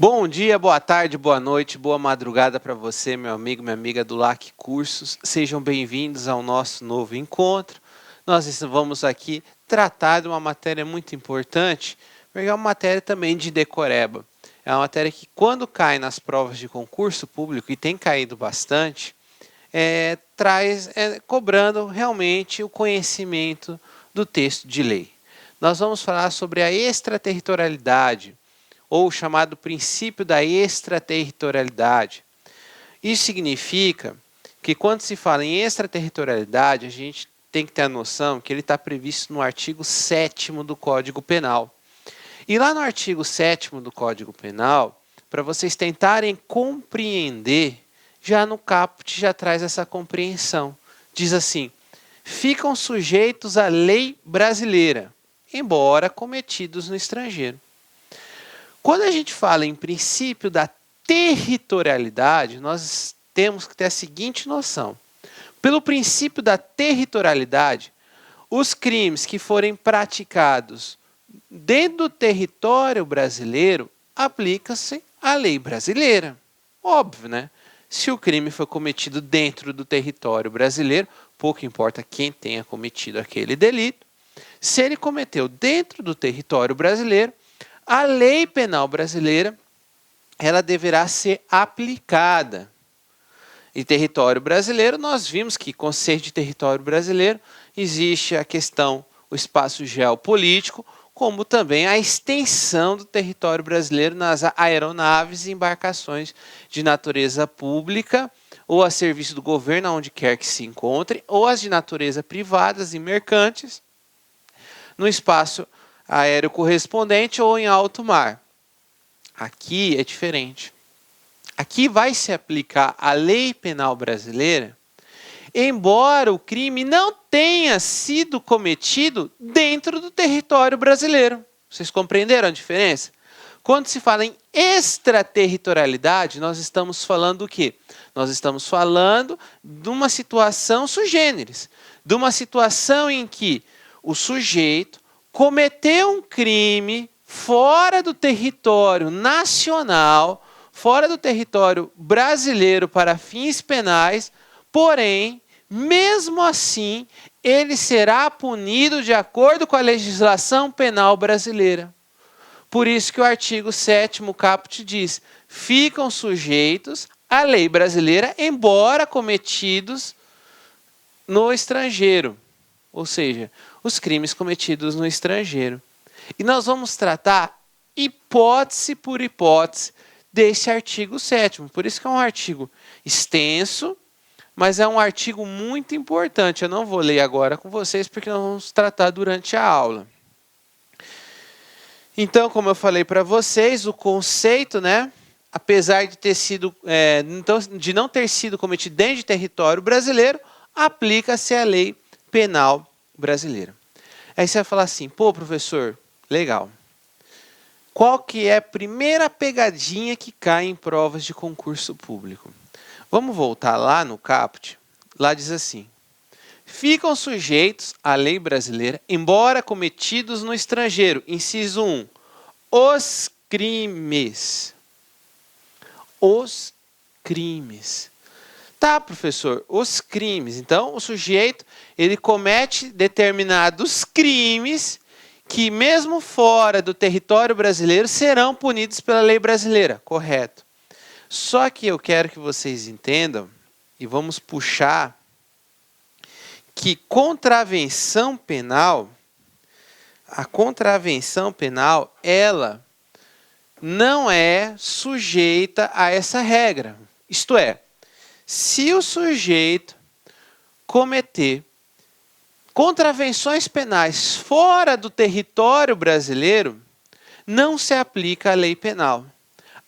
Bom dia, boa tarde, boa noite, boa madrugada para você, meu amigo, minha amiga do LAC Cursos. Sejam bem-vindos ao nosso novo encontro. Nós vamos aqui tratar de uma matéria muito importante, porque é uma matéria também de decoreba. É uma matéria que, quando cai nas provas de concurso público, e tem caído bastante, cobrando realmente o conhecimento do texto de lei. Nós vamos falar sobre a extraterritorialidade, ou o chamado princípio da extraterritorialidade. Isso significa que quando se fala em extraterritorialidade, a gente tem que ter a noção que ele está previsto no artigo 7º do Código Penal. E lá no artigo 7º do Código Penal, para vocês tentarem compreender, já no caput já traz essa compreensão. Diz assim: ficam sujeitos à lei brasileira, embora cometidos no estrangeiro. Quando a gente fala em princípio da territorialidade, nós temos que ter a seguinte noção. Pelo princípio da territorialidade, os crimes que forem praticados dentro do território brasileiro, aplica-se a lei brasileira. Óbvio, né? Se o crime foi cometido dentro do território brasileiro, pouco importa quem tenha cometido aquele delito. Se ele cometeu dentro do território brasileiro, a lei penal brasileira, ela deverá ser aplicada. Em território brasileiro, nós vimos que, conceito de território brasileiro, existe a questão, o espaço geopolítico, como também a extensão do território brasileiro nas aeronaves e embarcações de natureza pública, ou a serviço do governo, onde quer que se encontre, ou as de natureza privadas e mercantes, no espaço aéreo correspondente ou em alto mar. Aqui é diferente. Aqui vai se aplicar a lei penal brasileira, embora o crime não tenha sido cometido dentro do território brasileiro. Vocês compreenderam a diferença? Quando se fala em extraterritorialidade, nós estamos falando do quê? Nós estamos falando de uma situação sui generis, de uma situação em que o sujeito cometeu um crime fora do território nacional, fora do território brasileiro para fins penais, porém, mesmo assim, ele será punido de acordo com a legislação penal brasileira. Por isso que o artigo 7º caput diz: ficam sujeitos à lei brasileira, embora cometidos no estrangeiro. Ou seja, os crimes cometidos no estrangeiro. E nós vamos tratar hipótese por hipótese desse artigo 7º. Por isso que é um artigo extenso, mas é um artigo muito importante. Eu não vou ler agora com vocês, porque nós vamos tratar durante a aula. Então, como eu falei para vocês, o conceito, né, apesar de ter sido, de não ter sido cometido dentro de território brasileiro, aplica-se a lei penal brasileira. Aí você vai falar assim: pô, professor, legal. Qual que é a primeira pegadinha que cai em provas de concurso público? Vamos voltar lá no caput. Lá diz assim: ficam sujeitos à lei brasileira, embora cometidos no estrangeiro. Inciso 1. Os crimes. Os crimes. Tá, professor, os crimes. Então, o sujeito, ele comete determinados crimes que, mesmo fora do território brasileiro, serão punidos pela lei brasileira. Correto. Só que eu quero que vocês entendam, e vamos puxar, que contravenção penal, a contravenção penal, ela não é sujeita a essa regra. Isto é, se o sujeito cometer contravenções penais fora do território brasileiro, não se aplica a lei penal.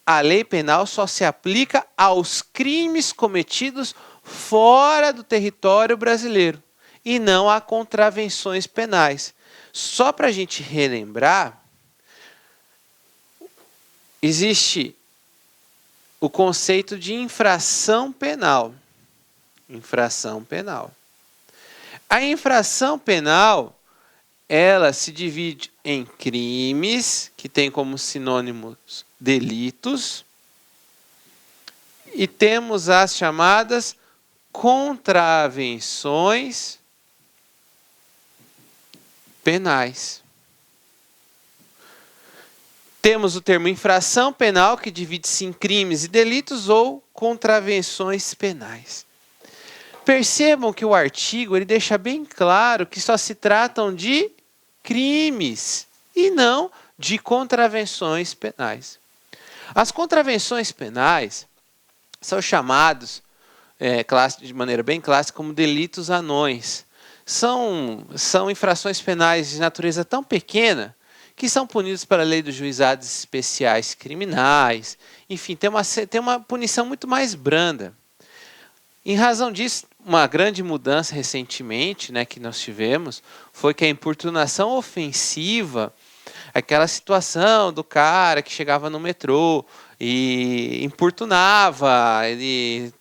A lei penal só se aplica aos crimes cometidos fora do território brasileiro e não a contravenções penais. Só para a gente relembrar, existe o conceito de infração penal. Infração penal. A infração penal, ela se divide em crimes, que tem como sinônimos delitos, e temos as chamadas contravenções penais. Temos o termo infração penal, que divide-se em crimes e delitos, ou contravenções penais. Percebam que o artigo ele deixa bem claro que só se tratam de crimes e não de contravenções penais. As contravenções penais são chamados, de maneira bem clássica, como delitos anões. São infrações penais de natureza tão pequena que são punidos pela lei dos juizados especiais criminais. Enfim, tem uma punição muito mais branda. Em razão disso, uma grande mudança recentemente, que nós tivemos, foi que a importunação ofensiva, aquela situação do cara que chegava no metrô e importunava, ele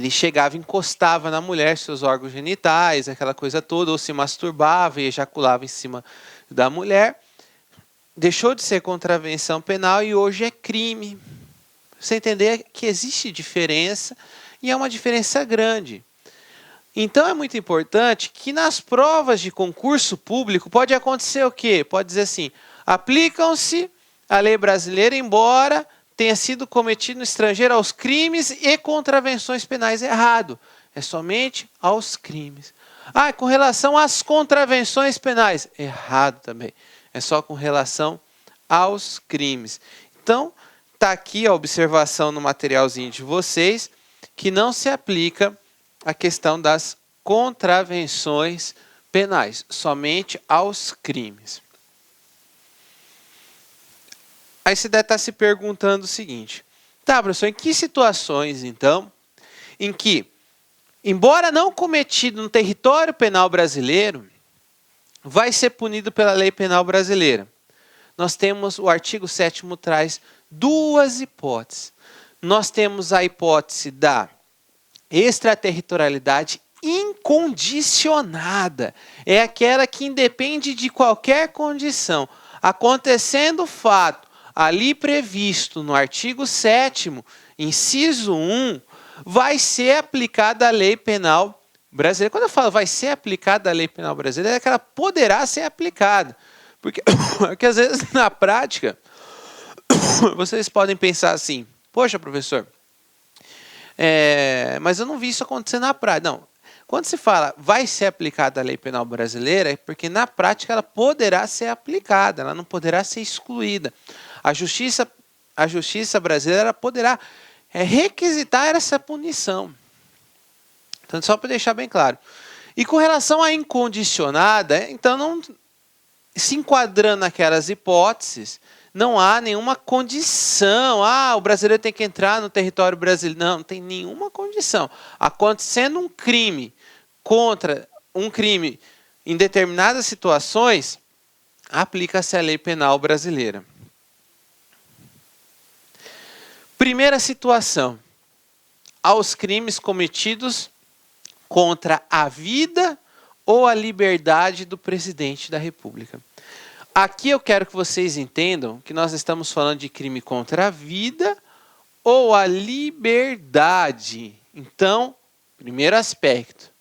chegava, encostava na mulher seus órgãos genitais, aquela coisa toda, ou se masturbava e ejaculava em cima da mulher, deixou de ser contravenção penal e hoje é crime. Você entender que existe diferença e é uma diferença grande. Então é muito importante que nas provas de concurso público pode acontecer o quê? Pode dizer assim, aplicam-se a lei brasileira, embora tenha sido cometido no estrangeiro aos crimes e contravenções penais. Errado. É somente aos crimes. Com relação às contravenções penais. Errado também. É só com relação aos crimes. Então, está aqui a observação no materialzinho de vocês, que não se aplica a questão das contravenções penais, somente aos crimes. Aí você deve estar se perguntando o seguinte, tá, professor, em que situações, então, em que, embora não cometido no território penal brasileiro, vai ser punido pela lei penal brasileira? Nós temos, o artigo 7º traz duas hipóteses. Nós temos a hipótese da extraterritorialidade incondicionada. É aquela que independe de qualquer condição. Acontecendo o fato ali previsto no artigo 7º, inciso 1, vai ser aplicada a lei penal brasileira. Quando eu falo vai ser aplicada a lei penal brasileira, é que ela poderá ser aplicada. Porque às vezes na prática, vocês podem pensar assim, poxa, professor, mas eu não vi isso acontecer na prática. Não, quando se fala vai ser aplicada a lei penal brasileira, é porque na prática ela poderá ser aplicada, ela não poderá ser excluída. A justiça brasileira poderá requisitar essa punição. Então, só para deixar bem claro. E com relação à incondicionada, então não se enquadrando naquelas hipóteses, não há nenhuma condição. O brasileiro tem que entrar no território brasileiro. Não tem nenhuma condição. Acontecendo um crime em determinadas situações, aplica-se a lei penal brasileira. Primeira situação, aos crimes cometidos contra a vida ou a liberdade do presidente da República. Aqui eu quero que vocês entendam que nós estamos falando de crime contra a vida ou a liberdade. Então, primeiro aspecto,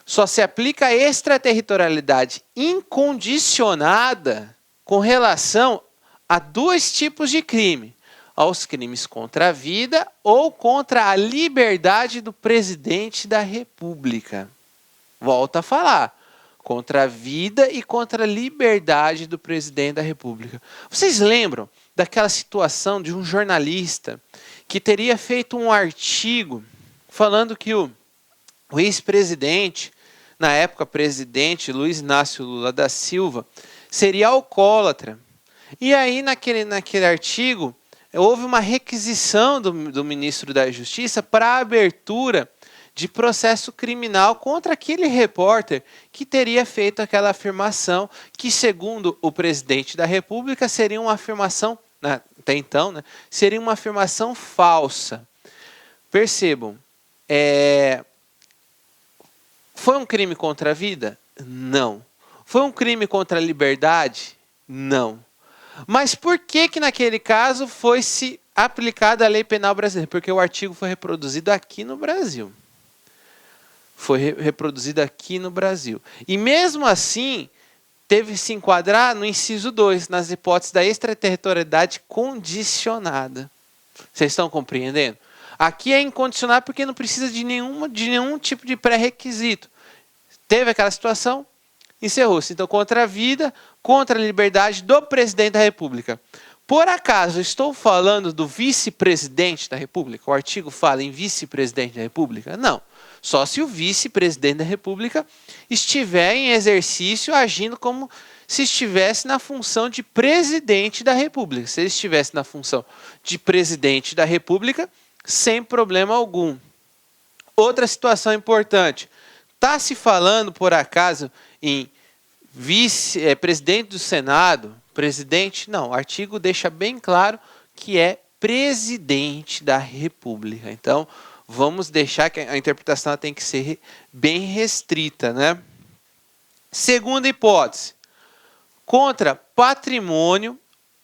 só se aplica a extraterritorialidade incondicionada com relação a dois tipos de crime. Aos crimes contra a vida ou contra a liberdade do presidente da República. Volto a falar. Contra a vida e contra a liberdade do presidente da República. Vocês lembram daquela situação de um jornalista que teria feito um artigo falando que o ex-presidente, na época presidente Luiz Inácio Lula da Silva, seria alcoólatra. E aí naquele artigo houve uma requisição do ministro da Justiça para a abertura de processo criminal contra aquele repórter que teria feito aquela afirmação que, segundo o presidente da República, seria uma afirmação, até então, seria uma afirmação falsa. Percebam, Foi um crime contra a vida? Não. Foi um crime contra a liberdade? Não. Mas por que naquele caso foi-se aplicada a lei penal brasileira? Porque o artigo foi reproduzido aqui no Brasil. Foi reproduzido aqui no Brasil. E mesmo assim, teve que se enquadrar no inciso 2, nas hipóteses da extraterritorialidade condicionada. Vocês estão compreendendo? Aqui é incondicional porque não precisa de nenhum tipo de pré-requisito. Teve aquela situação, encerrou-se. Então, contra a vida, contra a liberdade do presidente da República. Por acaso, estou falando do vice-presidente da República? O artigo fala em vice-presidente da República? Não. Só se o vice-presidente da República estiver em exercício, agindo como se estivesse na função de presidente da República. Se ele estivesse na função de presidente da República, sem problema algum. Outra situação importante. Está se falando, por acaso, em presidente do Senado? Presidente? Não, o artigo deixa bem claro que é presidente da República. Então, vamos deixar que a interpretação tem que ser bem restrita, né? Segunda hipótese. Contra patrimônio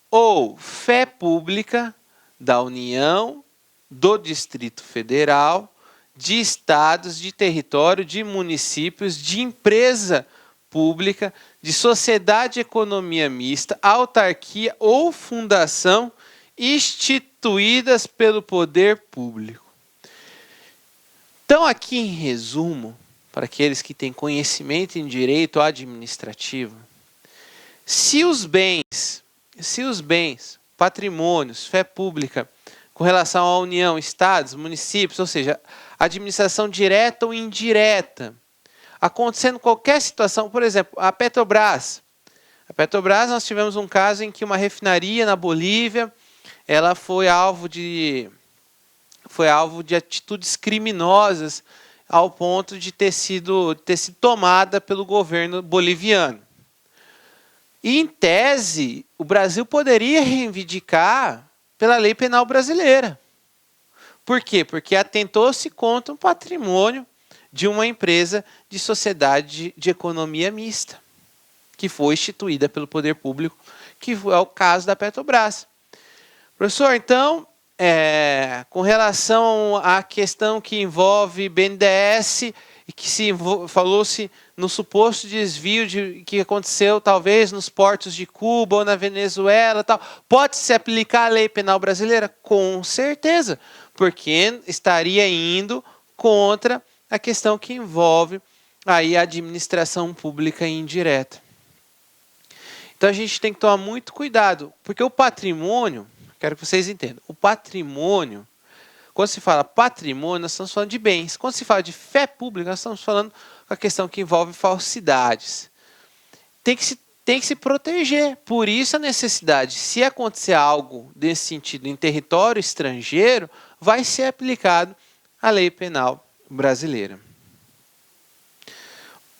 ou fé pública da União, do Distrito Federal, de estados, de território, de municípios, de empresa pública, de sociedade de economia mista, autarquia ou fundação instituídas pelo poder público. Então, aqui em resumo, para aqueles que têm conhecimento em direito administrativo, se os bens, patrimônios, fé pública, com relação à União, estados, municípios, ou seja, administração direta ou indireta, acontecendo qualquer situação, por exemplo, a Petrobras. A Petrobras, nós tivemos um caso em que uma refinaria na Bolívia, ela foi alvo de atitudes criminosas ao ponto de ter sido tomada pelo governo boliviano. E, em tese, o Brasil poderia reivindicar pela lei penal brasileira. Por quê? Porque atentou-se contra o patrimônio de uma empresa de sociedade de economia mista, que foi instituída pelo poder público, que é o caso da Petrobras. Professor, então, com relação à questão que envolve BNDES e que falou-se no suposto desvio que aconteceu talvez nos portos de Cuba ou na Venezuela, tal, pode-se aplicar a lei penal brasileira? Com certeza, porque estaria indo contra a questão que envolve aí a administração pública indireta. Então a gente tem que tomar muito cuidado, porque o patrimônio, quero que vocês entendam, o patrimônio, quando se fala patrimônio, nós estamos falando de bens. Quando se fala de fé pública, nós estamos falando com a questão que envolve falsidades. Tem que se proteger. Por isso a necessidade, se acontecer algo desse sentido em território estrangeiro, vai ser aplicado a lei penal brasileira.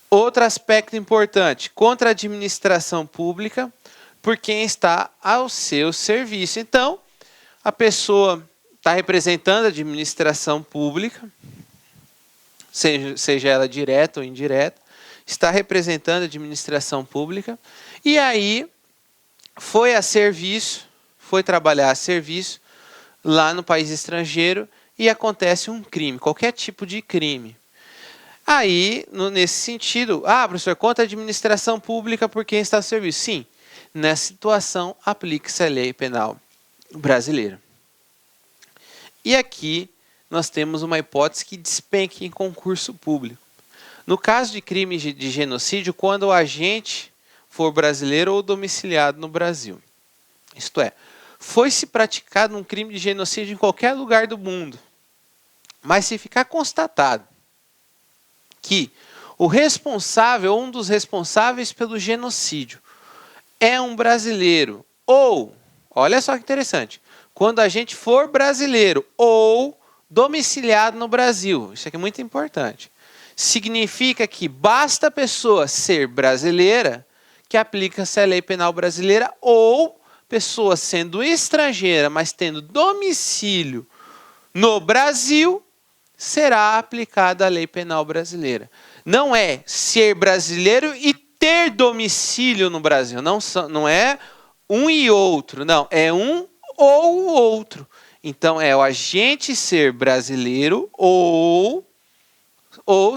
Outro aspecto importante, contra a administração pública, por quem está ao seu serviço. Então, a pessoa está representando a administração pública, seja ela direta ou indireta, está representando a administração pública, e aí foi a serviço, foi trabalhar a serviço lá no país estrangeiro e acontece um crime, qualquer tipo de crime. Aí, nesse sentido, professor, contra a administração pública por quem está ao serviço. Sim, nessa situação aplica-se a lei penal brasileira. E aqui nós temos uma hipótese que despenca em concurso público. No caso de crime de genocídio, quando o agente for brasileiro ou domiciliado no Brasil. Isto é, foi-se praticado um crime de genocídio em qualquer lugar do mundo. Mas se ficar constatado que o responsável, ou um dos responsáveis pelo genocídio, é um brasileiro, ou, olha só que interessante, quando a gente for brasileiro ou domiciliado no Brasil, isso aqui é muito importante, significa que basta a pessoa ser brasileira que aplica-se a lei penal brasileira, ou pessoa sendo estrangeira, mas tendo domicílio no Brasil, será aplicada a lei penal brasileira. Não é ser brasileiro e ter domicílio no Brasil. Não é um e outro, não. É um ou o outro. Então, é o agente ser brasileiro ou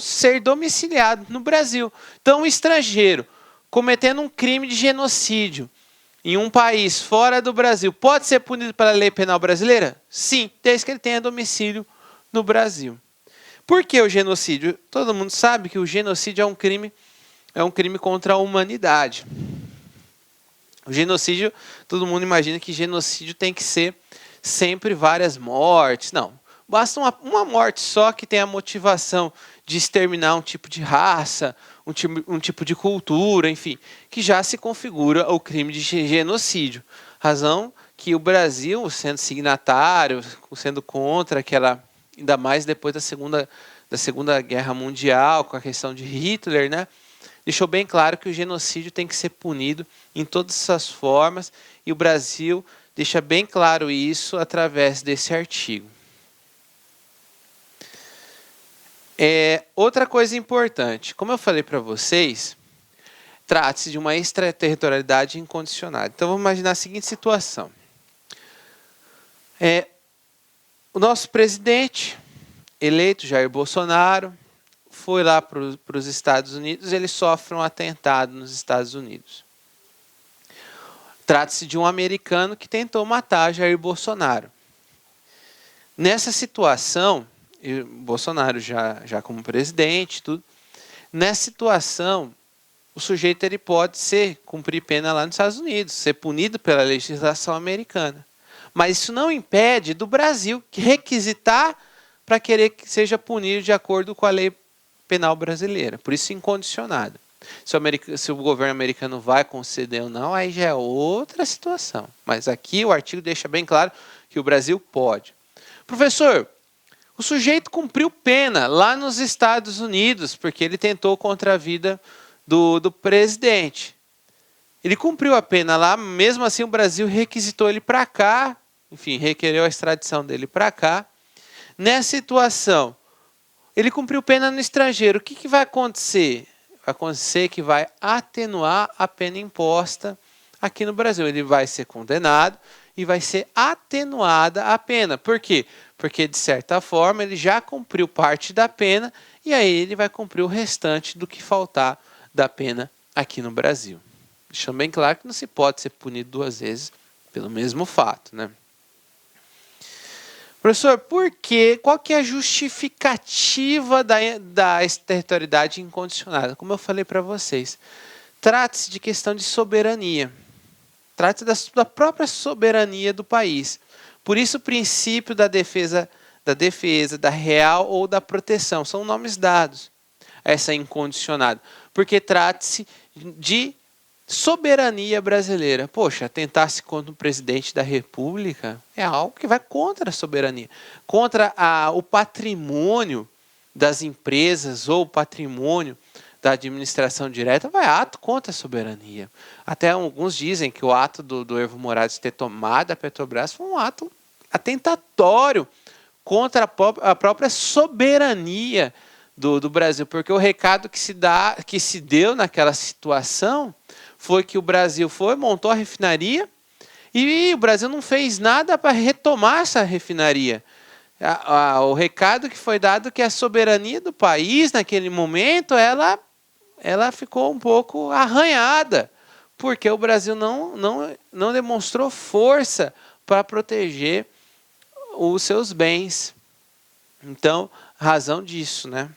ser domiciliado no Brasil. Então, o estrangeiro cometendo um crime de genocídio em um país fora do Brasil pode ser punido pela lei penal brasileira? Sim, desde que ele tenha domicílio no Brasil. Por que o genocídio? Todo mundo sabe que o genocídio é um crime contra a humanidade. O genocídio, todo mundo imagina que genocídio tem que ser sempre várias mortes. Não. Basta uma morte só que tenha a motivação de exterminar um tipo de raça, um tipo de cultura, enfim, que já se configura o crime de genocídio. Razão que o Brasil, sendo signatário, sendo contra aquela, ainda mais depois da Segunda Guerra Mundial, com a questão de Hitler, né? Deixou bem claro que o genocídio tem que ser punido em todas essas formas, e o Brasil deixa bem claro isso através desse artigo. Outra coisa importante, como eu falei para vocês, trata-se de uma extraterritorialidade incondicionada. Então vamos imaginar a seguinte situação. O nosso presidente eleito, Jair Bolsonaro, foi lá para os Estados Unidos, ele sofre um atentado nos Estados Unidos. Trata-se de um americano que tentou matar Jair Bolsonaro. Nessa situação, Bolsonaro já como presidente, tudo, nessa situação, o sujeito ele pode cumprir pena lá nos Estados Unidos, ser punido pela legislação americana. Mas isso não impede do Brasil requisitar para querer que seja punido de acordo com a lei penal brasileira. Por isso, incondicionado. Se o governo americano vai conceder ou não, aí já é outra situação. Mas aqui o artigo deixa bem claro que o Brasil pode. Professor, o sujeito cumpriu pena lá nos Estados Unidos, porque ele tentou contra a vida do presidente. Ele cumpriu a pena lá, mesmo assim o Brasil requisitou ele para cá, enfim, requereu a extradição dele para cá. Nessa situação, ele cumpriu pena no estrangeiro. O que vai acontecer? Vai acontecer que vai atenuar a pena imposta aqui no Brasil. Ele vai ser condenado e vai ser atenuada a pena. Por quê? Porque, de certa forma, ele já cumpriu parte da pena e aí ele vai cumprir o restante do que faltar da pena aqui no Brasil. Deixando bem claro que não se pode ser punido duas vezes pelo mesmo fato, né? Professor, por quê? Qual que é a justificativa da extraterritorialidade incondicionada? Como eu falei para vocês, trata-se de questão de soberania. Trata-se da própria soberania do país. Por isso o princípio da defesa, da real ou da proteção. São nomes dados a essa incondicionada. Porque trata-se de soberania brasileira. Poxa, atentar-se contra o presidente da República é algo que vai contra a soberania. Contra o patrimônio das empresas ou o patrimônio da administração direta, vai ato contra a soberania. Até alguns dizem que o ato do Evo Morales ter tomado a Petrobras foi um ato atentatório contra a própria soberania do Brasil. Porque o recado que se deu naquela situação foi que o Brasil montou a refinaria e o Brasil não fez nada para retomar essa refinaria. O recado que foi dado é que a soberania do país, naquele momento, ela ficou um pouco arranhada, porque o Brasil não demonstrou força para proteger os seus bens. Então, razão disso, né?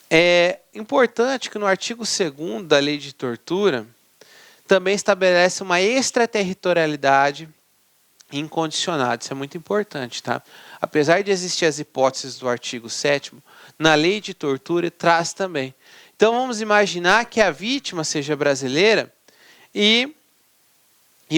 É importante que no artigo 2º da Lei de Tortura também estabelece uma extraterritorialidade incondicionada. Isso é muito importante, tá? Apesar de existir as hipóteses do artigo 7º, na Lei de Tortura traz também. Então vamos imaginar que a vítima seja brasileira e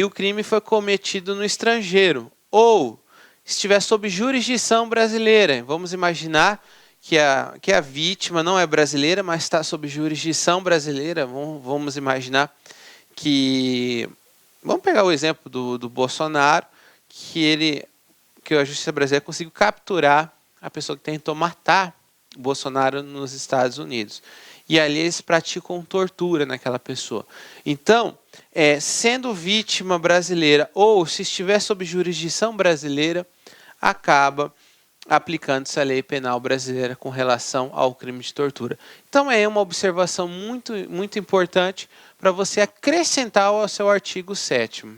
o crime foi cometido no estrangeiro ou estiver sob jurisdição brasileira. Vamos imaginar que a vítima não é brasileira, mas está sob jurisdição brasileira. Vamos imaginar que... Vamos pegar o exemplo do Bolsonaro, que a justiça brasileira conseguiu capturar a pessoa que tentou matar Bolsonaro nos Estados Unidos. E ali eles praticam tortura naquela pessoa. Então, sendo vítima brasileira ou se estiver sob jurisdição brasileira, acaba aplicando-se a lei penal brasileira com relação ao crime de tortura. Então é uma observação muito, muito importante para você acrescentar ao seu artigo 7º.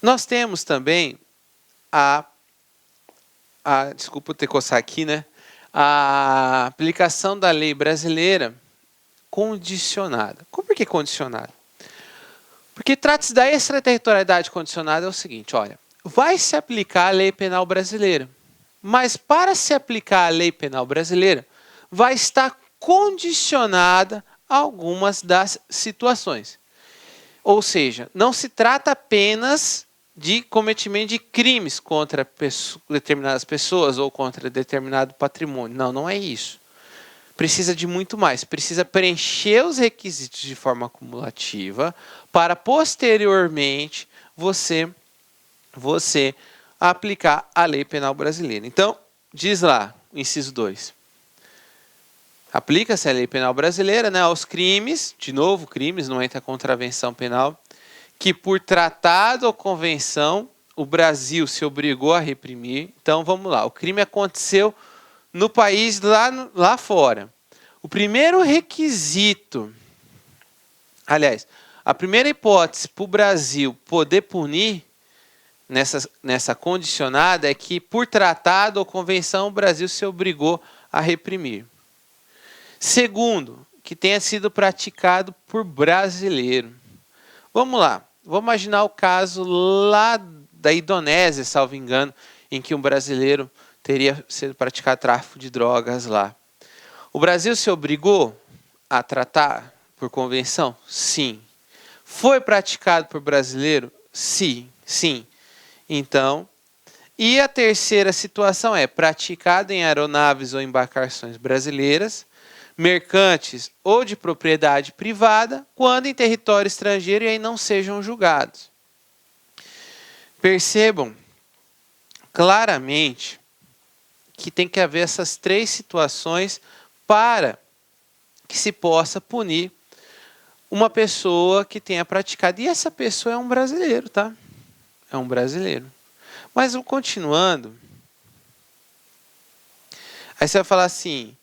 Nós temos também desculpa ter coçar aqui, né? A aplicação da lei brasileira condicionada. Por que condicionada? Porque trata-se da extraterritorialidade condicionada é o seguinte, olha, vai se aplicar a lei penal brasileira, mas para se aplicar a lei penal brasileira, vai estar condicionada a algumas das situações. Ou seja, não se trata apenas de cometimento de crimes contra determinadas pessoas ou contra determinado patrimônio. Não, não é isso. Precisa de muito mais. Precisa preencher os requisitos de forma acumulativa para posteriormente você aplicar a lei penal brasileira. Então, diz lá, inciso 2. Aplica-se a lei penal brasileira, né, aos crimes, de novo, crimes, não entra contravenção penal, que por tratado ou convenção o Brasil se obrigou a reprimir. Então, vamos lá, o crime aconteceu no país lá fora. O primeiro requisito, aliás, a primeira hipótese para o Brasil poder punir nessa condicionada é que por tratado ou convenção o Brasil se obrigou a reprimir. Segundo, que tenha sido praticado por brasileiro. Vamos lá, vamos imaginar o caso lá da Indonésia, salvo engano, em que um brasileiro teria sido praticado tráfico de drogas lá. O Brasil se obrigou a tratar por convenção? Sim. Foi praticado por brasileiro? Sim. Então, e a terceira situação é praticado em aeronaves ou embarcações brasileiras, mercantes ou de propriedade privada, quando em território estrangeiro e aí não sejam julgados. Percebam claramente que tem que haver essas três situações para que se possa punir uma pessoa que tenha praticado. E essa pessoa é um brasileiro, tá? É um brasileiro. Mas continuando, aí você vai falar assim,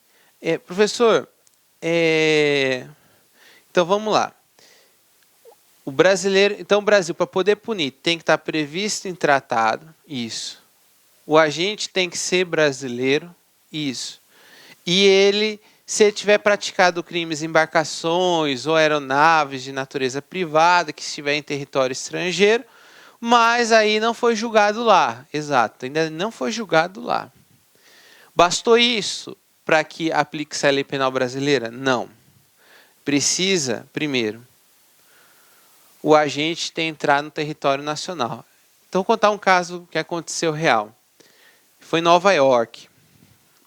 professor, então vamos lá. O Brasil, para poder punir, tem que estar previsto em tratado, isso. O agente tem que ser brasileiro, isso. E ele, se ele tiver praticado crimes em embarcações ou aeronaves de natureza privada, que estiver em território estrangeiro, mas aí não foi julgado lá. Exato, ainda não foi julgado lá. Bastou isso para que aplique-se a lei penal brasileira? Não. Precisa, primeiro, o agente ter entrado no território nacional. Então, vou contar um caso que aconteceu real. Foi em Nova York.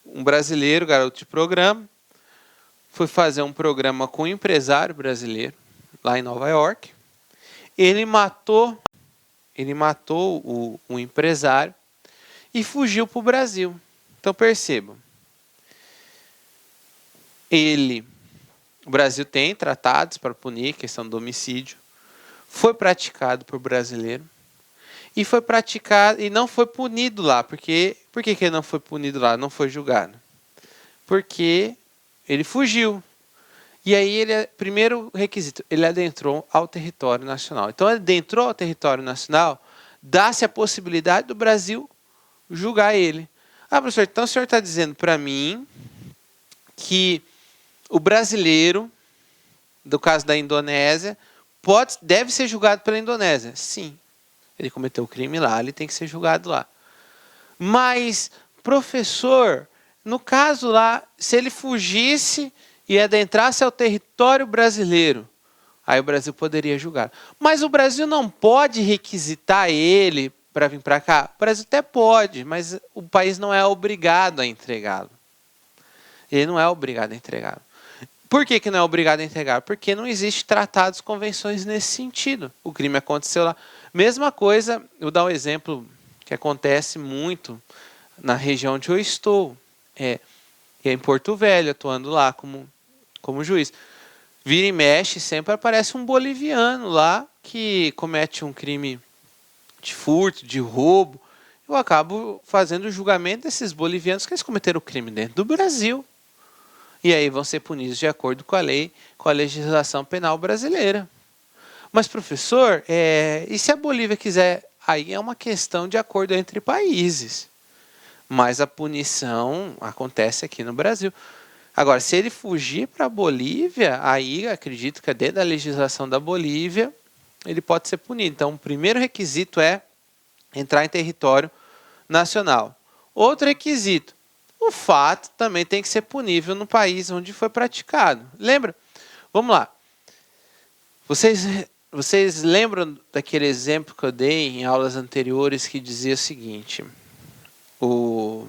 Um brasileiro, garoto de programa, foi fazer um programa com um empresário brasileiro, lá em Nova York. Ele matou o empresário e fugiu para o Brasil. Então percebam, o Brasil tem tratados para punir questão do homicídio, foi praticado por brasileiro e foi praticado e não foi punido lá. Por que ele não foi punido lá, não foi julgado? Porque ele fugiu. E aí, primeiro requisito, ele adentrou ao território nacional. Então, ele adentrou ao território nacional, dá-se a possibilidade do Brasil julgar ele. Ah, professor, então o senhor está dizendo para mim que o brasileiro, do caso da Indonésia, deve ser julgado pela Indonésia? Sim. Ele cometeu o crime lá, ele tem que ser julgado lá. Mas, professor, no caso lá, se ele fugisse e adentrasse ao território brasileiro, aí o Brasil poderia julgar. Mas o Brasil não pode requisitar ele para vir para cá? O Brasil até pode, mas o país não é obrigado a entregá-lo. Ele não é obrigado a entregá-lo. Por que não é obrigado a entregar? Porque não existe tratados, convenções nesse sentido. O crime aconteceu lá. Mesma coisa, eu vou dar um exemplo que acontece muito na região onde eu estou. em Porto Velho, atuando lá como juiz. Vira e mexe, sempre aparece um boliviano lá que comete um crime de furto, de roubo. Eu acabo fazendo o julgamento desses bolivianos que eles cometeram o crime dentro do Brasil. E aí vão ser punidos de acordo com a lei, com a legislação penal brasileira. Mas, professor, e se a Bolívia quiser? Aí é uma questão de acordo entre países. Mas a punição acontece aqui no Brasil. Agora, se ele fugir para a Bolívia, aí acredito que dentro da legislação da Bolívia, ele pode ser punido. Então, o primeiro requisito é entrar em território nacional. Outro requisito, o fato também tem que ser punível no país onde foi praticado. Lembra? Vamos lá. Vocês lembram daquele exemplo que eu dei em aulas anteriores que dizia o seguinte, vou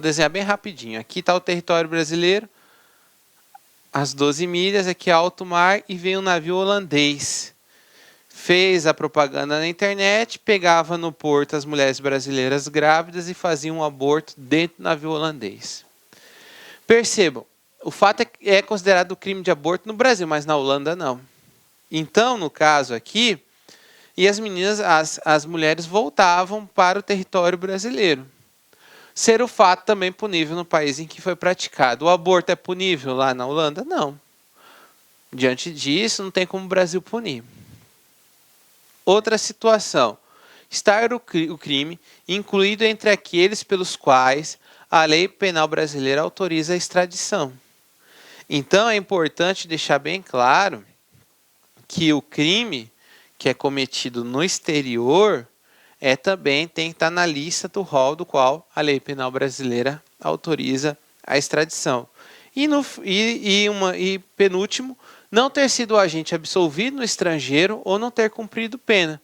desenhar bem rapidinho. Aqui está o território brasileiro, as 12 milhas, aqui é alto mar e vem um navio holandês. Fez a propaganda na internet, pegava no porto as mulheres brasileiras grávidas e fazia um aborto dentro do navio holandês. Percebam, o fato é considerado crime de aborto no Brasil, mas na Holanda não. Então, no caso aqui, e as meninas, as mulheres voltavam para o território brasileiro. Ser o fato também punível no país em que foi praticado. O aborto é punível lá na Holanda? Não. Diante disso, não tem como o Brasil punir. Outra situação. Estar o crime incluído entre aqueles pelos quais a lei penal brasileira autoriza a extradição. Então, é importante deixar bem claro que o crime que é cometido no exterior também tem que estar na lista do rol do qual a lei penal brasileira autoriza a extradição. E penúltimo, não ter sido o agente absolvido no estrangeiro ou não ter cumprido pena.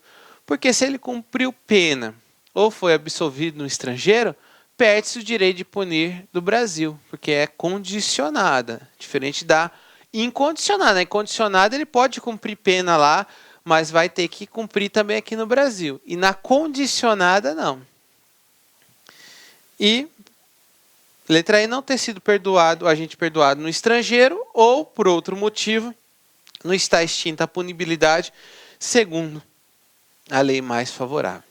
Porque se ele cumpriu pena ou foi absolvido no estrangeiro, perde-se o direito de punir do Brasil, porque é condicionada, diferente da incondicionada. Na incondicionada ele pode cumprir pena lá, mas vai ter que cumprir também aqui no Brasil. E na condicionada, não. E letra E, não ter sido perdoado, o agente perdoado no estrangeiro ou, por outro motivo, não está extinta a punibilidade, segundo a lei mais favorável.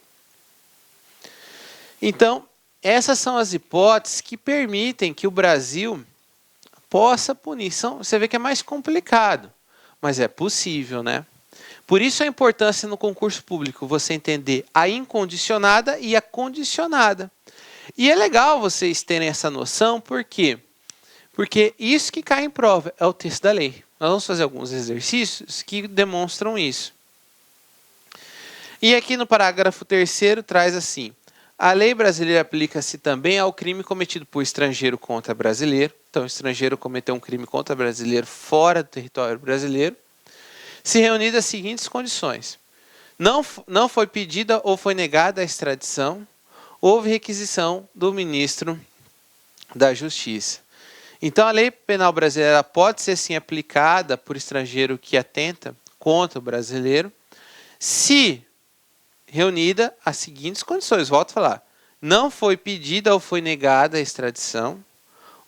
Então, essas são as hipóteses que permitem que o Brasil possa punir. Você vê que é mais complicado, mas é possível, né? Por isso a importância no concurso público, você entender a incondicionada e a condicionada. E é legal vocês terem essa noção, por quê? Porque isso que cai em prova é o texto da lei. Nós vamos fazer alguns exercícios que demonstram isso. E aqui no parágrafo 3º traz assim, a lei brasileira aplica-se também ao crime cometido por estrangeiro contra brasileiro. Então, o estrangeiro cometeu um crime contra brasileiro fora do território brasileiro, se reunidas as seguintes condições. Não foi pedida ou foi negada a extradição, houve requisição do ministro da Justiça. Então, a lei penal brasileira pode ser sim aplicada por estrangeiro que atenta contra o brasileiro, se reunida as seguintes condições. Volto a falar. Não foi pedida ou foi negada a extradição,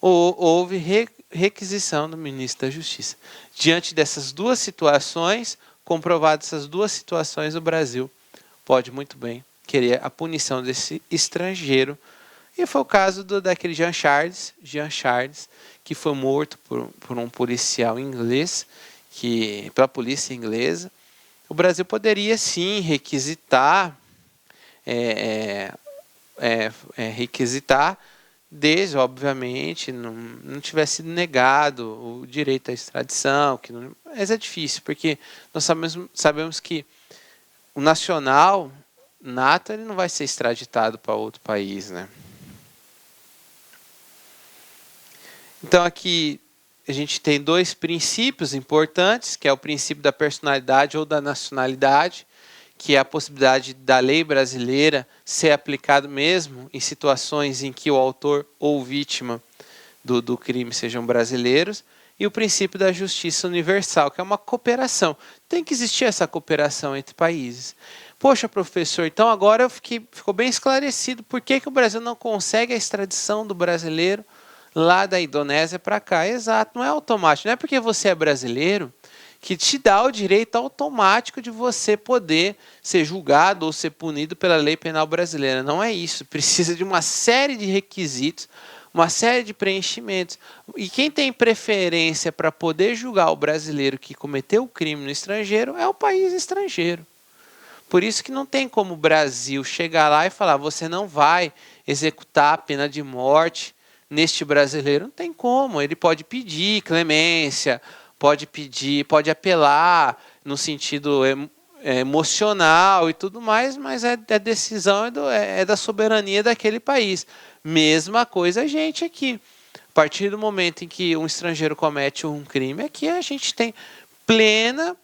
ou houve requisição do ministro da Justiça. Diante dessas duas situações, comprovadas essas duas situações, o Brasil pode muito bem querer a punição desse estrangeiro. E foi o caso daquele Jean Charles, que foi morto por um policial inglês, pela polícia inglesa. O Brasil poderia sim requisitar, desde, obviamente, não tivesse sido negado o direito à extradição, mas é difícil, porque nós sabemos que o nacional nato ele não vai ser extraditado para outro país, né? Então aqui a gente tem dois princípios importantes, que é o princípio da personalidade ou da nacionalidade, que é a possibilidade da lei brasileira ser aplicada mesmo em situações em que o autor ou vítima do crime sejam brasileiros, e o princípio da justiça universal, que é uma cooperação. Tem que existir essa cooperação entre países. Poxa, professor, então agora ficou bem esclarecido por que o Brasil não consegue a extradição do brasileiro lá da Indonésia para cá. Exato, não é automático. Não é porque você é brasileiro que te dá o direito automático de você poder ser julgado ou ser punido pela lei penal brasileira. Não é isso. Precisa de uma série de requisitos, uma série de preenchimentos. E quem tem preferência para poder julgar o brasileiro que cometeu o crime no estrangeiro é o país estrangeiro. Por isso que não tem como o Brasil chegar lá e falar: você não vai executar a pena de morte neste brasileiro. Não tem como. Ele pode pedir clemência, pode apelar no sentido emocional e tudo mais, mas a decisão é da soberania daquele país. Mesma coisa a gente aqui. A partir do momento em que um estrangeiro comete um crime, aqui a gente tem plena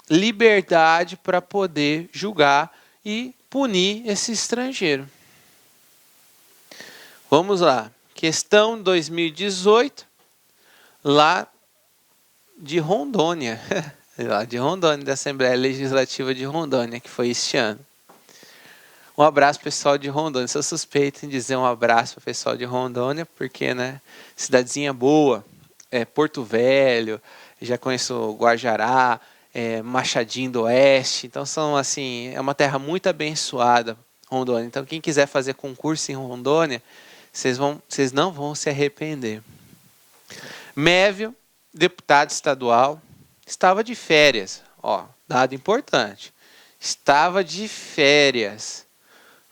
liberdade para poder julgar e punir esse estrangeiro. Vamos lá. Questão 2018, lá de Rondônia. Lá de Rondônia, da Assembleia Legislativa de Rondônia, que foi este ano. Um abraço pessoal de Rondônia. Sou suspeito em dizer um abraço para o pessoal de Rondônia, porque, né, cidadezinha boa, Porto Velho, já conheço Guajará, Machadinho do Oeste. Então são assim, é uma terra muito abençoada, Rondônia. Então quem quiser fazer concurso em Rondônia, vocês não vão se arrepender. Mévio, deputado estadual, estava de férias. Ó, dado importante. Estava de férias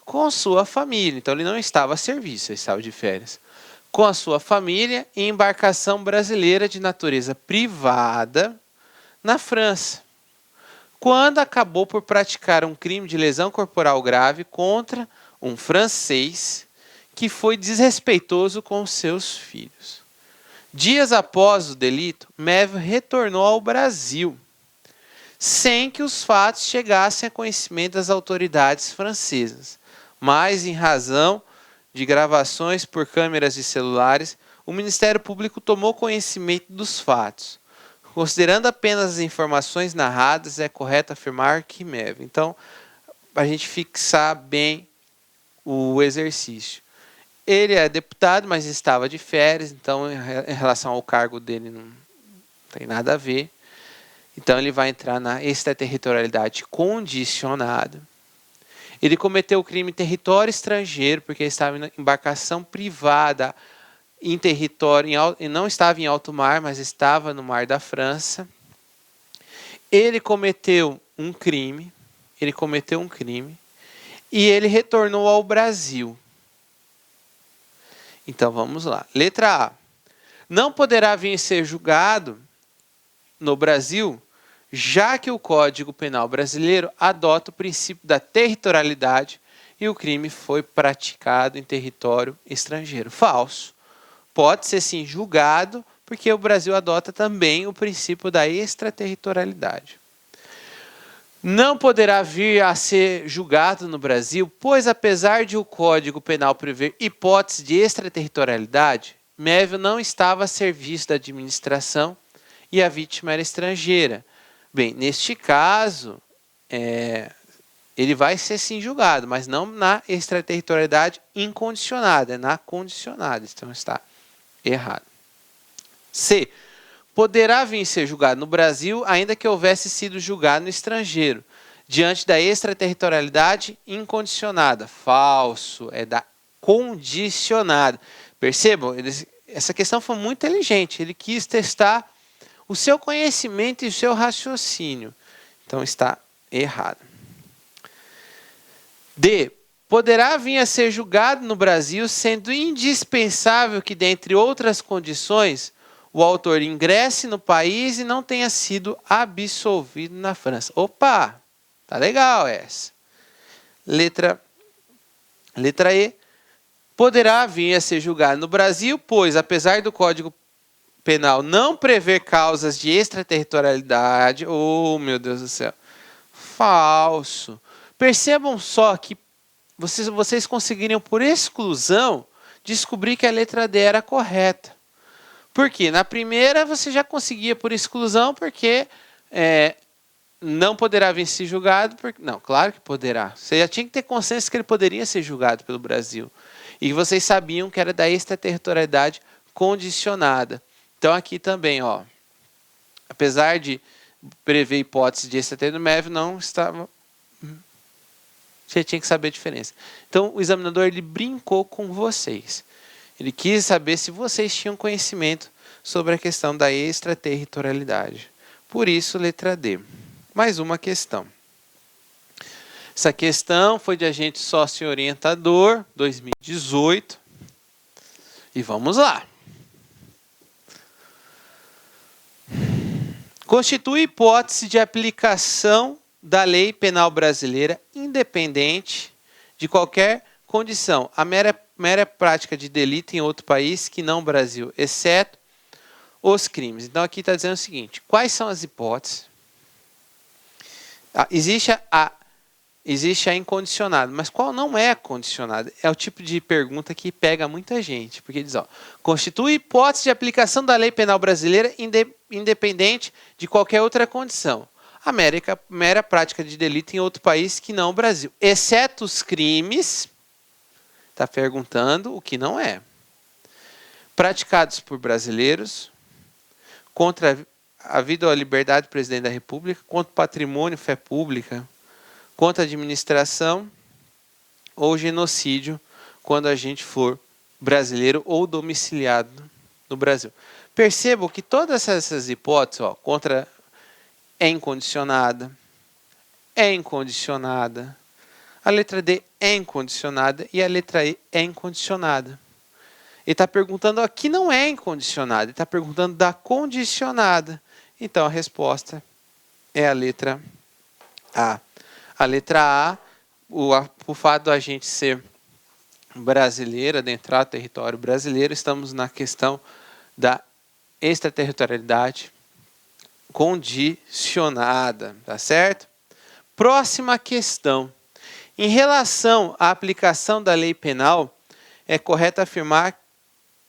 com sua família. Então ele não estava a serviço, ele estava de férias. Com a sua família em embarcação brasileira de natureza privada na França, quando acabou por praticar um crime de lesão corporal grave contra um francês que foi desrespeitoso com seus filhos. Dias após o delito, Mévio retornou ao Brasil, sem que os fatos chegassem a conhecimento das autoridades francesas. Mas, em razão de gravações por câmeras de celulares, o Ministério Público tomou conhecimento dos fatos. Considerando apenas as informações narradas, é correto afirmar que Mévio. Então, para a gente fixar bem o exercício. Ele é deputado, mas estava de férias, então em relação ao cargo dele não tem nada a ver. Então ele vai entrar na extraterritorialidade condicionada. Ele cometeu o crime em território estrangeiro, porque estava em embarcação privada em território, e não estava em alto mar, mas estava no mar da França. Ele cometeu um crime, e ele retornou ao Brasil. Então vamos lá. Letra A. Não poderá vir ser julgado no Brasil, já que o Código Penal brasileiro adota o princípio da territorialidade e o crime foi praticado em território estrangeiro. Falso. Pode ser sim julgado, porque o Brasil adota também o princípio da extraterritorialidade. Não poderá vir a ser julgado no Brasil, pois apesar de o Código Penal prever hipótese de extraterritorialidade, Mévio não estava a serviço da administração e a vítima era estrangeira. Bem, neste caso, ele vai ser sim julgado, mas não na extraterritorialidade incondicionada, é na condicionada. Então está errado. C. Poderá vir ser julgado no Brasil, ainda que houvesse sido julgado no estrangeiro, diante da extraterritorialidade incondicionada. Falso, é da condicionada. Percebam, essa questão foi muito inteligente. Ele quis testar o seu conhecimento e o seu raciocínio. Então está errado. D. Poderá vir a ser julgado no Brasil, sendo indispensável que, dentre outras condições, o autor ingresse no país e não tenha sido absolvido na França. Opa, tá legal essa. Letra E. Poderá vir a ser julgado no Brasil, pois, apesar do Código Penal não prever causas de extraterritorialidade, oh meu Deus do céu, falso. Percebam só que vocês conseguiriam, por exclusão, descobrir que a letra D era correta. Por quê? Na primeira você já conseguia por exclusão, porque não poderá vir ser julgado. Não, claro que poderá. Você já tinha que ter consciência que ele poderia ser julgado pelo Brasil. E vocês sabiam que era da extraterritorialidade condicionada. Então aqui também, ó, apesar de prever hipótese de extraterritorialidade, não estava... Você tinha que saber a diferença. Então o examinador ele brincou com vocês. Ele quis saber se vocês tinham conhecimento sobre a questão da extraterritorialidade. Por isso, letra D. Mais uma questão. Essa questão foi de agente sócio-orientador, 2018. E vamos lá. Constitui hipótese de aplicação da lei penal brasileira independente de qualquer condição. A mera prática de delito em outro país que não o Brasil, exceto os crimes. Então aqui está dizendo o seguinte, quais são as hipóteses? Existe a incondicionada, mas qual não é a condicionada? É o tipo de pergunta que pega muita gente, porque diz, ó, constitui hipótese de aplicação da lei penal brasileira independente de qualquer outra condição. A mera prática de delito em outro país que não o Brasil, exceto os crimes, está perguntando o que não é, praticados por brasileiros, contra a vida ou a liberdade do presidente da República, contra o patrimônio, fé pública, contra a administração ou genocídio, quando a gente for brasileiro ou domiciliado no Brasil. Percebam que todas essas hipóteses, ó, contra é incondicionada, a letra D é incondicionada e a letra E é incondicionada. Ele está perguntando aqui não é incondicionada, ele está perguntando da condicionada. Então a resposta é a letra A. A letra A, o fato da gente ser brasileira, adentrar o território brasileiro, estamos na questão da extraterritorialidade condicionada, tá certo? Próxima questão. Em relação à aplicação da lei penal, é correto afirmar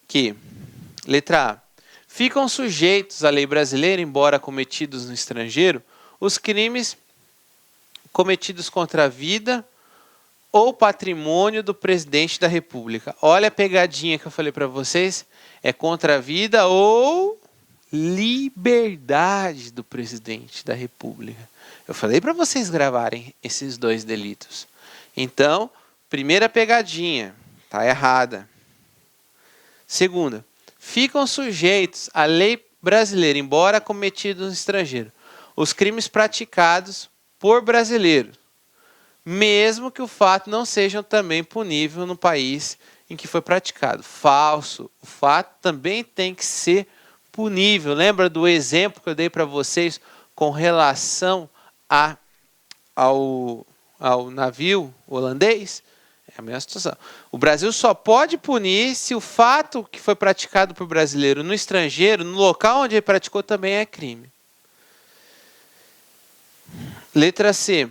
que, letra A, ficam sujeitos à lei brasileira, embora cometidos no estrangeiro, os crimes cometidos contra a vida ou patrimônio do presidente da República. Olha a pegadinha que eu falei para vocês, é contra a vida ou liberdade do presidente da República. Eu falei para vocês gravarem esses dois delitos. Então, primeira pegadinha, está errada. Segunda, ficam sujeitos à lei brasileira, embora cometidos no estrangeiro, os crimes praticados por brasileiros, mesmo que o fato não seja também punível no país em que foi praticado. Falso. O fato também tem que ser punível. Lembra do exemplo que eu dei para vocês com relação ao navio holandês? É a mesma situação. O Brasil só pode punir se o fato que foi praticado por brasileiro no estrangeiro, no local onde ele praticou, também é crime. Letra C.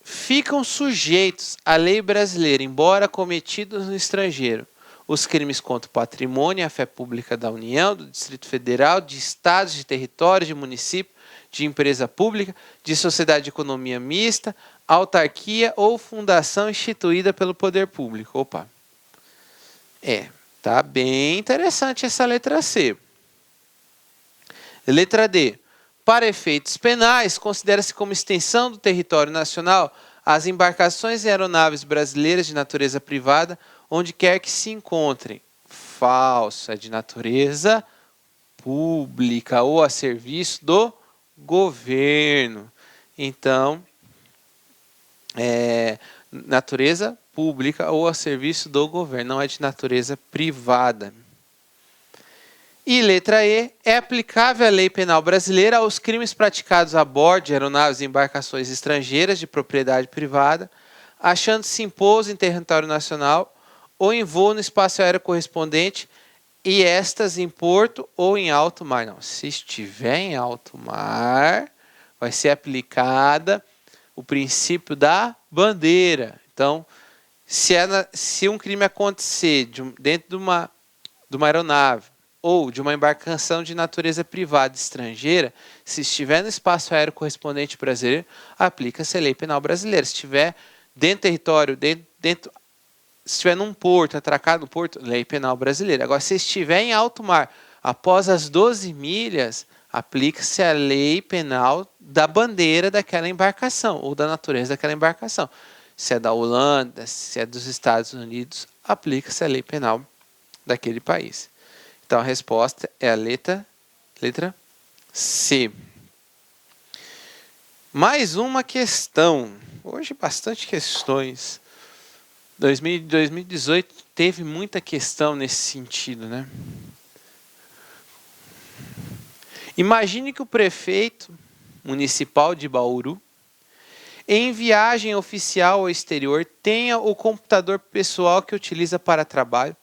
Ficam sujeitos à lei brasileira, embora cometidos no estrangeiro, os crimes contra o patrimônio e a fé pública da União, do Distrito Federal, de estados, de territórios, de município, de empresa pública, de sociedade de economia mista, autarquia ou fundação instituída pelo poder público. Opa. Tá bem interessante essa letra C. Letra D. Para efeitos penais, considera-se como extensão do território nacional as embarcações e aeronaves brasileiras de natureza privada, onde quer que se encontrem. Falso, é de natureza pública ou a serviço do governo. Então, natureza pública ou a serviço do governo, não é de natureza privada. E letra E, é aplicável a lei penal brasileira aos crimes praticados a bordo de aeronaves e embarcações estrangeiras de propriedade privada, achando-se em pouso em território nacional ou em voo no espaço aéreo correspondente e estas em porto ou em alto mar. Não, se estiver em alto mar, vai ser aplicada o princípio da bandeira. Então, se um crime acontecer dentro de uma aeronave ou de uma embarcação de natureza privada estrangeira, se estiver no espaço aéreo correspondente brasileiro, aplica-se a lei penal brasileira. Se estiver dentro do território, dentro Se estiver num porto, atracado no porto, lei penal brasileira. Agora, se estiver em alto mar, após as 12 milhas, aplica-se a lei penal da bandeira daquela embarcação, ou da natureza daquela embarcação. Se é da Holanda, se é dos Estados Unidos, aplica-se a lei penal daquele país. Então, a resposta é a letra C. Mais uma questão. Hoje, bastante questões. 2018 teve muita questão nesse sentido, né? Imagine que o prefeito municipal de Bauru, em viagem oficial ao exterior, tenha o computador pessoal que utiliza para trabalho,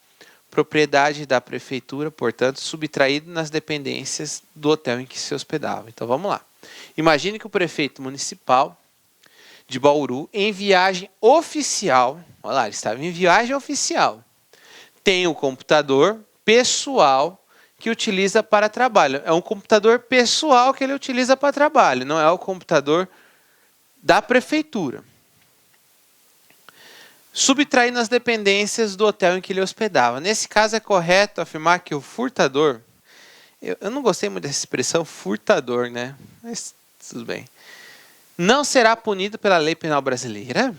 propriedade da prefeitura, portanto, subtraído nas dependências do hotel em que se hospedava. Então, vamos lá. Imagine que o prefeito municipal de Bauru, em viagem oficial, olha lá, ele estava em viagem oficial, tem o computador pessoal que utiliza para trabalho. É um computador pessoal que ele utiliza para trabalho, não é o computador da prefeitura. Subtraindo as dependências do hotel em que ele hospedava. Nesse caso, é correto afirmar que o furtador, eu não gostei muito dessa expressão furtador, né? Mas tudo bem. Não será punido pela lei penal brasileira?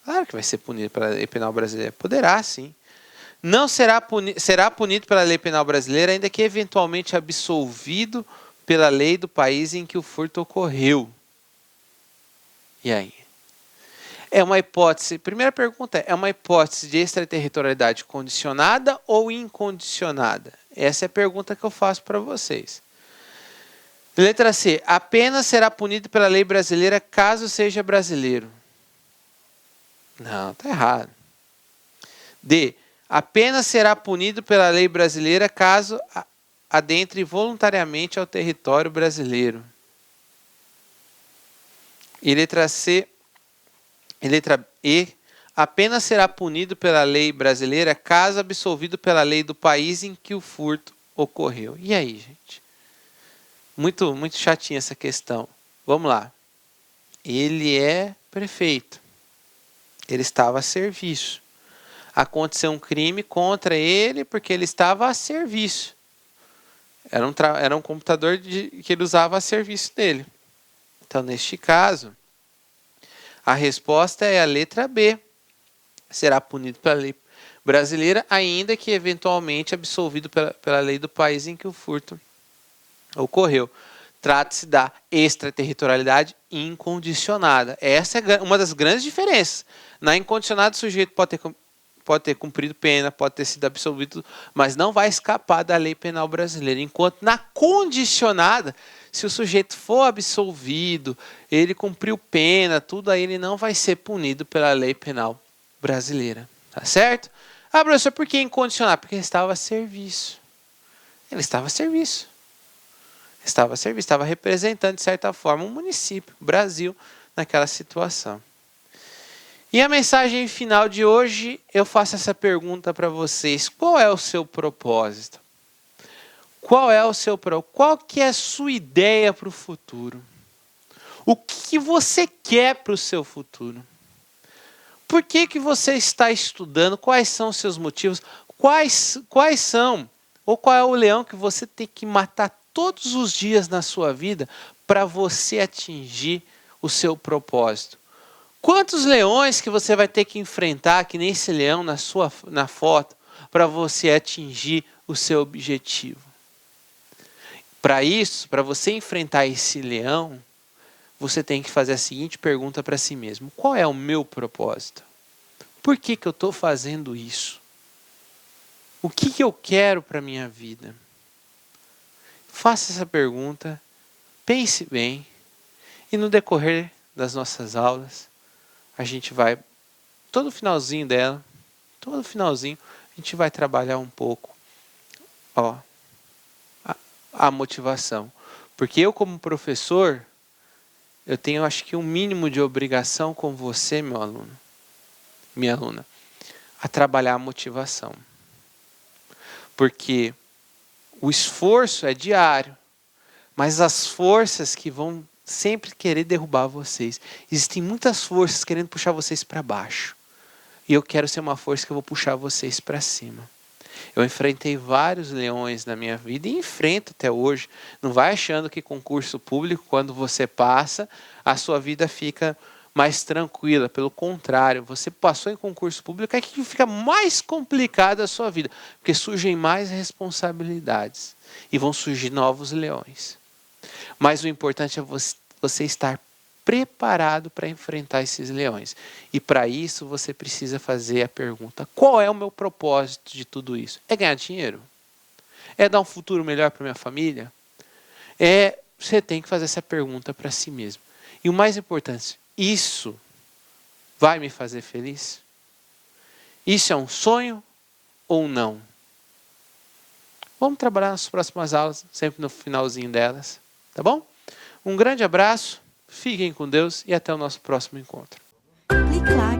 Claro que vai ser punido pela lei penal brasileira. Poderá, sim. Não será punido pela lei penal brasileira, ainda que eventualmente absolvido pela lei do país em que o furto ocorreu. E aí? É uma hipótese. Primeira pergunta é uma hipótese de extraterritorialidade condicionada ou incondicionada? Essa é a pergunta que eu faço para vocês. Letra C. Apenas será punido pela lei brasileira caso seja brasileiro. Não, está errado. D. Apenas será punido pela lei brasileira caso adentre voluntariamente ao território brasileiro. E letra C. E letra E. Apenas será punido pela lei brasileira caso absolvido pela lei do país em que o furto ocorreu. E aí, gente? Muito chatinha essa questão. Vamos lá. Ele é prefeito. Ele estava a serviço. Aconteceu um crime contra ele porque ele estava a serviço. Era um computador que ele usava a serviço dele. Então, neste caso, a resposta é a letra B. Será punido pela lei brasileira, ainda que eventualmente absolvido pela lei do país em que o furto ocorreu. Trata-se da extraterritorialidade incondicionada. Essa é uma das grandes diferenças. Na incondicionada, o sujeito pode ter cumprido pena, pode ter sido absolvido, mas não vai escapar da lei penal brasileira. Enquanto na condicionada, se o sujeito for absolvido, ele cumpriu pena, tudo aí, ele não vai ser punido pela lei penal brasileira. Tá certo? Ah, professor, por que incondicionado? Porque ele estava a serviço. Ele estava a serviço. Estava representando, de certa forma, um município, o Brasil, naquela situação. E a mensagem final de hoje, eu faço essa pergunta para vocês. Qual é o seu propósito? Qual que é a sua ideia para o futuro? O que você quer para o seu futuro? Por que você está estudando? Quais são os seus motivos? Quais são? Ou qual é o leão que você tem que matar todos os dias na sua vida para você atingir o seu propósito? Quantos leões que você vai ter que enfrentar, que nem esse leão na foto, para você atingir o seu objetivo? Para isso, para você enfrentar esse leão, você tem que fazer a seguinte pergunta para si mesmo. Qual é o meu propósito? Por que eu estou fazendo isso? O que eu quero para a minha vida? Faça essa pergunta, pense bem, e no decorrer das nossas aulas, a gente vai, todo finalzinho, a gente vai trabalhar um pouco a motivação. Porque eu, como professor, eu tenho, acho que, um mínimo de obrigação com você, meu aluno, minha aluna, a trabalhar a motivação. Porque o esforço é diário, mas as forças que vão sempre querer derrubar vocês. Existem muitas forças querendo puxar vocês para baixo. E eu quero ser uma força que eu vou puxar vocês para cima. Eu enfrentei vários leões na minha vida e enfrento até hoje. Não vai achando que concurso público, quando você passa, a sua vida fica mais tranquila. Pelo contrário, você passou em concurso público, é que fica mais complicada a sua vida, porque surgem mais responsabilidades e vão surgir novos leões. Mas o importante é você estar preparado para enfrentar esses leões. E para isso você precisa fazer a pergunta: qual é o meu propósito de tudo isso? É ganhar dinheiro? É dar um futuro melhor para minha família? Você tem que fazer essa pergunta para si mesmo. E o mais importante, isso vai me fazer feliz? Isso é um sonho ou não? Vamos trabalhar nas próximas aulas, sempre no finalzinho delas, tá bom? Um grande abraço, fiquem com Deus e até o nosso próximo encontro. Clique lá